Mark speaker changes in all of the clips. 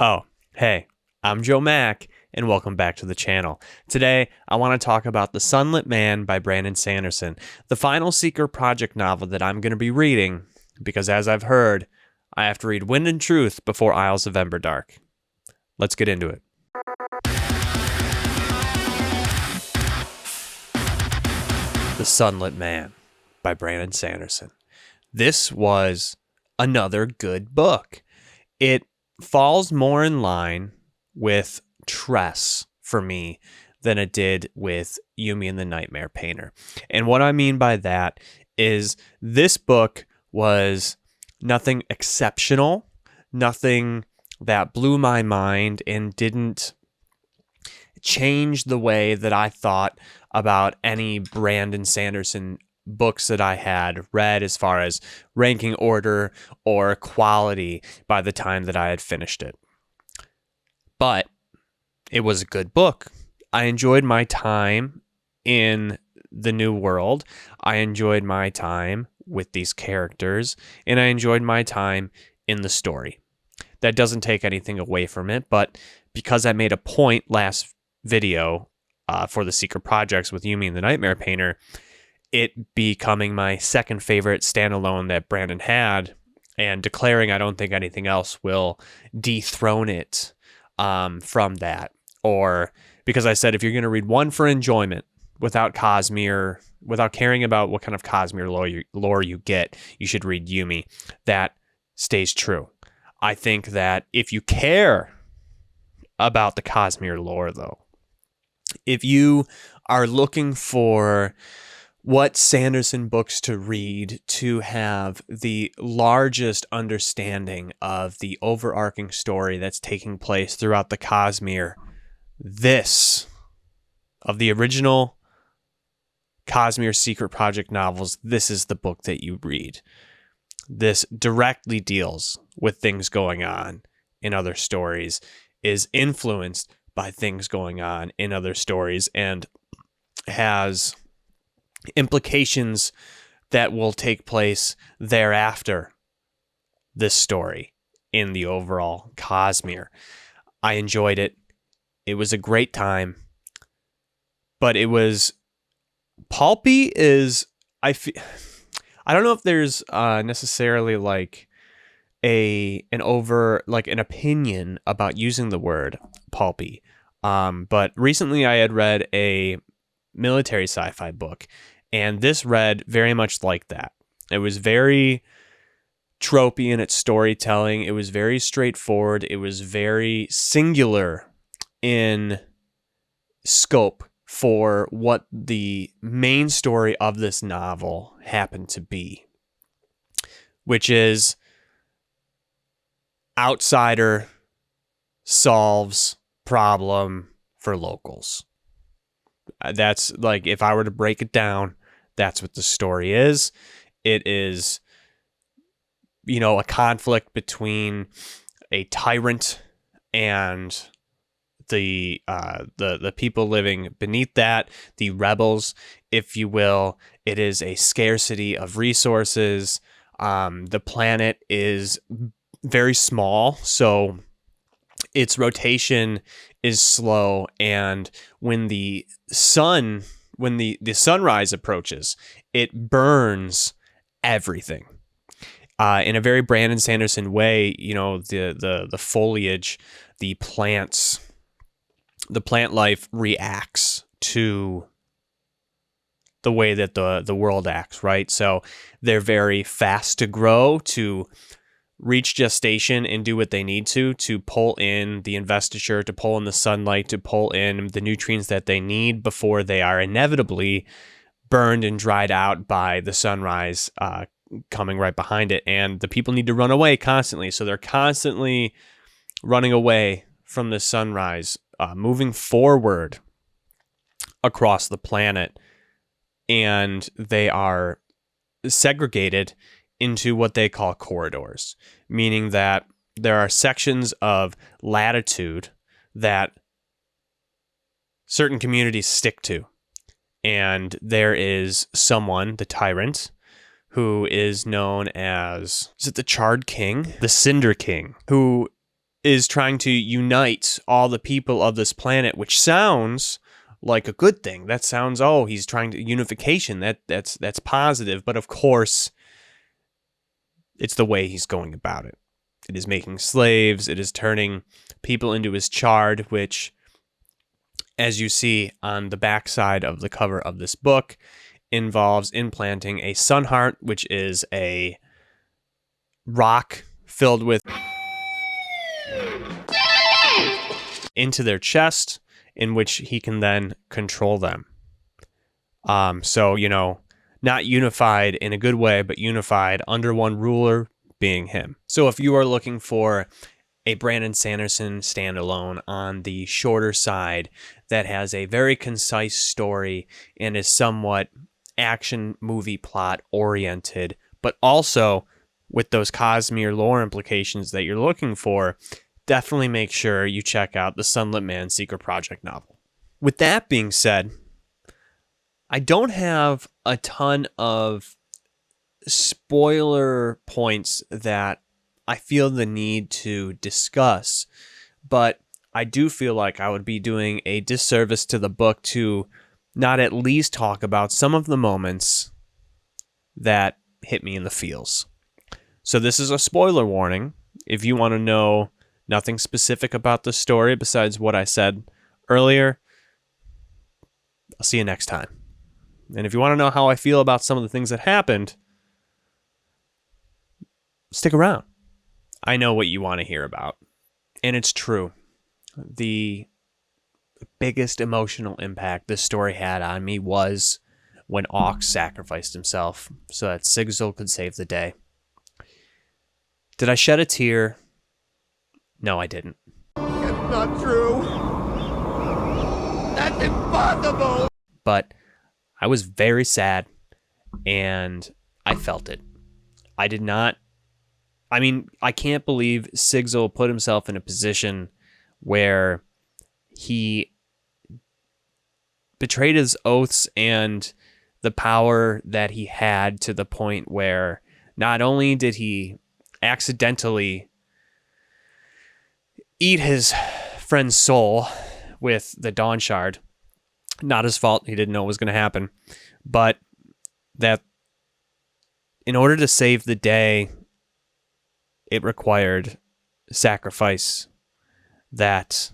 Speaker 1: Oh, hey, I'm Joe Mack, and welcome back to the channel. Today, I want to talk about The Sunlit Man by Brandon Sanderson, the final Secret Project novel that I'm going to be reading, because as I've heard, I have to read Wind and Truth before Isles of Emberdark. Let's get into it. The Sunlit Man by Brandon Sanderson. This was another good book. It falls more in line with Tress for me than it did with Yumi and the Nightmare Painter. And what I mean by that is this book was nothing exceptional, nothing that blew my mind and didn't change the way that I thought about any Brandon Sanderson books that I had read as far as ranking order or quality by the time that I had finished it. But it was a good book. I enjoyed my time in the new world. I enjoyed my time with these characters, and I enjoyed my time in the story. That doesn't take anything away from it, but because I made a point last video for the Secret Projects with Yumi and the Nightmare Painter, it becoming my second favorite standalone that Brandon had, and declaring I don't think anything else will dethrone it from that. Or because I said if you're going to read one for enjoyment without caring about what kind of cosmere lore you get, you should read Yumi. That stays true. I think that if you care about the cosmere lore, though, if you are looking for what Sanderson books to read to have the largest understanding of the overarching story that's taking place throughout the cosmere, this, of the original Cosmere Secret Project novels, this is the book that you read. This directly deals with things going on in other stories, is influenced by things going on in other stories, and has implications that will take place thereafter this story in the overall cosmere. I enjoyed it. It was a great time, but it was pulpy. I don't know if there's necessarily like an opinion about using the word pulpy. But recently I had read a military sci-fi book, and this read very much like that. It was very tropey in its storytelling. It was very straightforward. It was very singular in scope for what the main story of this novel happened to be, which is outsider solves problem for locals. That's like, if I were to break it down, that's what the story is. It is, a conflict between a tyrant and the people living beneath that, the rebels, if you will. It is a scarcity of resources. The planet is very small, so its rotation is slow, and when the sunrise approaches, it burns everything. In a very Brandon Sanderson way, the foliage, the plants, the plant life reacts to the way that the world acts, right? So they're very fast to grow, to reach gestation and do what they need to pull in the investiture, to pull in the sunlight, to pull in the nutrients that they need before they are inevitably burned and dried out by the sunrise coming right behind it. And the people need to run away constantly. So they're constantly running away from the sunrise, moving forward across the planet. And they are segregated into what they call corridors, meaning that there are sections of latitude that certain communities stick to. And there is someone, the tyrant, who is known as, is it the Charred King? The Cinder King, who is trying to unite all the people of this planet, which sounds like a good thing. That sounds, oh, he's trying to unification. That's positive. But of course, it's the way he's going about it. It is making slaves. It is turning people into his chard, which, as you see on the backside of the cover of this book, involves implanting a sun heart, which is a rock filled with into their chest, in which he can then control them. So, not unified in a good way, but unified under one ruler, being him. So if you are looking for a Brandon Sanderson standalone on the shorter side that has a very concise story and is somewhat action movie plot oriented, but also with those Cosmere lore implications that you're looking for, definitely make sure you check out the Sunlit Man Secret Project novel. With that being said, I don't have a ton of spoiler points that I feel the need to discuss, but I do feel like I would be doing a disservice to the book to not at least talk about some of the moments that hit me in the feels. So this is a spoiler warning. If you want to know nothing specific about the story besides what I said earlier, I'll see you next time. And if you want to know how I feel about some of the things that happened, stick around. I know what you want to hear about. And it's true. The biggest emotional impact this story had on me was when Ox sacrificed himself so that Sigil could save the day. Did I shed a tear? No, I didn't.
Speaker 2: It's not true. That's impossible.
Speaker 1: But I was very sad, and I felt it. I did not. I mean, I can't believe Sigil put himself in a position where he betrayed his oaths and the power that he had to the point where not only did he accidentally eat his friend's soul with the Dawn Shard, not his fault, he didn't know what was going to happen, but that in order to save the day, it required sacrifice, that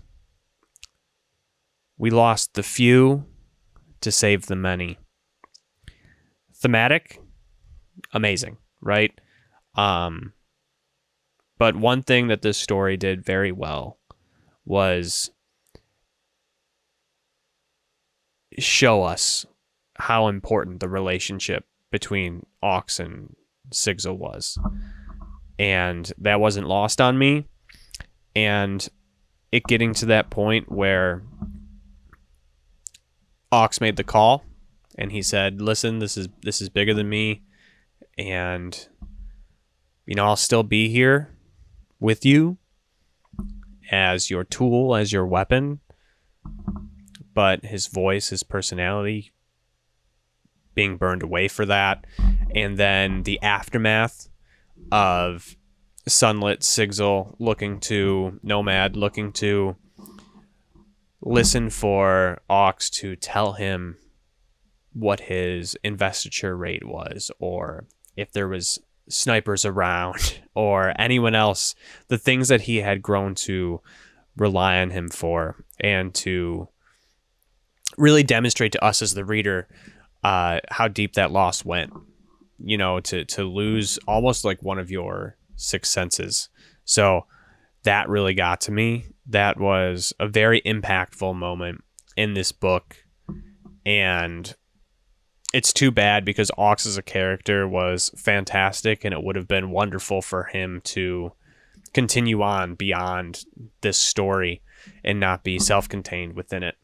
Speaker 1: we lost the few to save the many. Thematic, amazing, right? But one thing that this story did very well was show us how important the relationship between Ox and Sigil was. And that wasn't lost on me. And it getting to that point where Ox made the call and he said, listen, this is bigger than me, and I'll still be here with you as your tool, as your weapon. But his voice, his personality being burned away for that. And then the aftermath of Sunlit Sigil Nomad looking to listen for Ox to tell him what his investiture rate was, or if there was snipers around, or anyone else, the things that he had grown to rely on him for, and to really demonstrate to us as the reader how deep that loss went, to lose almost like one of your sixth senses. So that really got to me. That was a very impactful moment in this book, and it's too bad because Ox as a character was fantastic, and it would have been wonderful for him to continue on beyond this story and not be self-contained within it.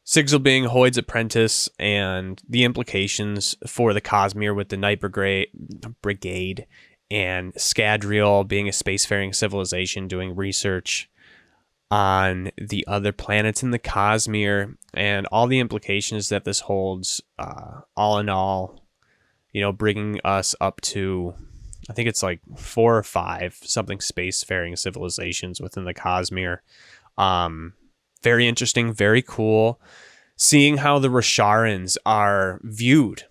Speaker 1: Sigil being Hoyd's apprentice and the implications for the Cosmere with the Night Brigade and Scadrial being a spacefaring civilization doing research on the other planets in the Cosmere, and all the implications that this holds, all in all, bringing us up to I think it's like 4 or 5 something spacefaring civilizations within the Cosmere. Very interesting, very cool. Seeing how the Rosharans are viewed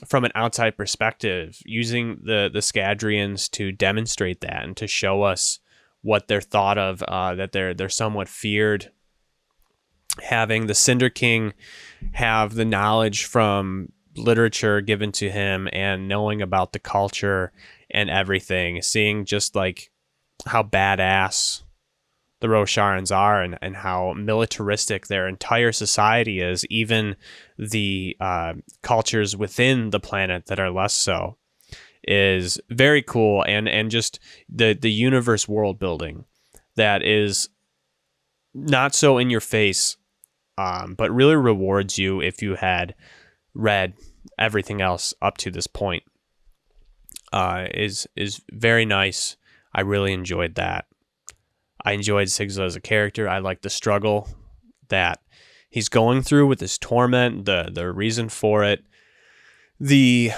Speaker 1: from an outside perspective, using the Scadrians to demonstrate that and to show us what they're thought of, that they're somewhat feared. Having the Cinder King have the knowledge from literature given to him and knowing about the culture and everything, seeing just like how badass the Rosharans are and how militaristic their entire society is, even the cultures within the planet that are less so, is very cool. And just the universe world building that is not so in your face, but really rewards you if you had read everything else up to this point, is very nice. I really enjoyed that. I enjoyed Sigzil as a character. I like the struggle that he's going through with his torment, the reason for it, the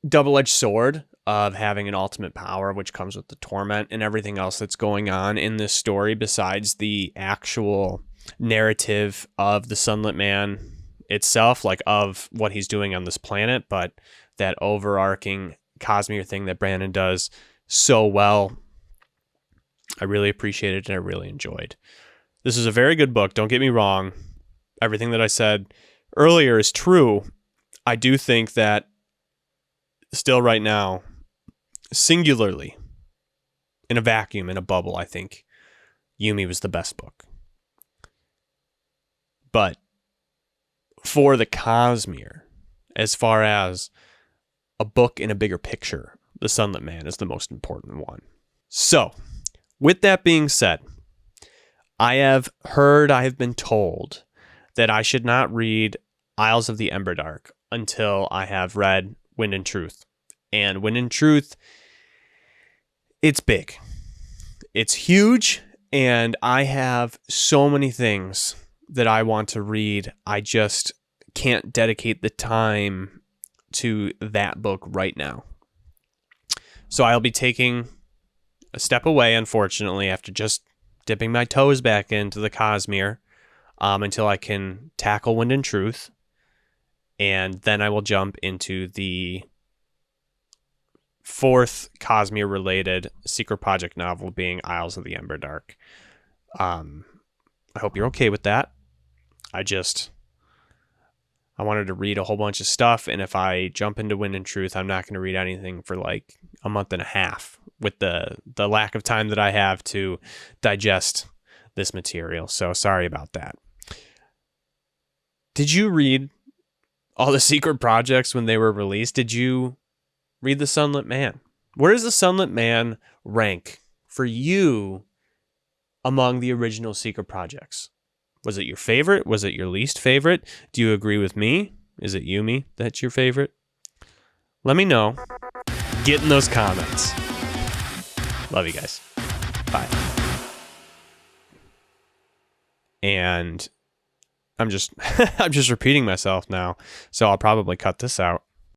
Speaker 1: double-edged sword of having an ultimate power, which comes with the torment, and everything else that's going on in this story besides the actual narrative of the Sunlit Man itself, like of what he's doing on this planet, but that overarching Cosmere thing that Brandon does so well. I really appreciated it and I really enjoyed. This is a very good book, don't get me wrong. Everything that I said earlier is true. I do think that still right now, singularly, in a vacuum, in a bubble, I think Yumi was the best book. But for the Cosmere, as far as a book in a bigger picture, The Sunlit Man is the most important one. So, with that being said, I have been told that I should not read Isles of the Emberdark until I have read Wind and Truth. And Wind and Truth, it's big. It's huge, and I have so many things that I want to read. I just can't dedicate the time to that book right now. So I'll be taking a step away, unfortunately, after just dipping my toes back into the Cosmere, until I can tackle Wind and Truth. And then I will jump into the 4th Cosmere-related secret project novel, being Isles of the Emberdark. I hope you're okay with that. I wanted to read a whole bunch of stuff, and if I jump into Wind and Truth, I'm not going to read anything for like a month and a half with the lack of time that I have to digest this material. So sorry about that. Did you read all the secret projects when they were released? Did you read The Sunlit Man? Where does The Sunlit Man rank for you among the original secret projects? Was it your favorite? Was it your least favorite? Do you agree with me? Is it Yumi that's your favorite? Let me know. Get in those comments. Love you guys. Bye. And I'm just repeating myself now, so I'll probably cut this out.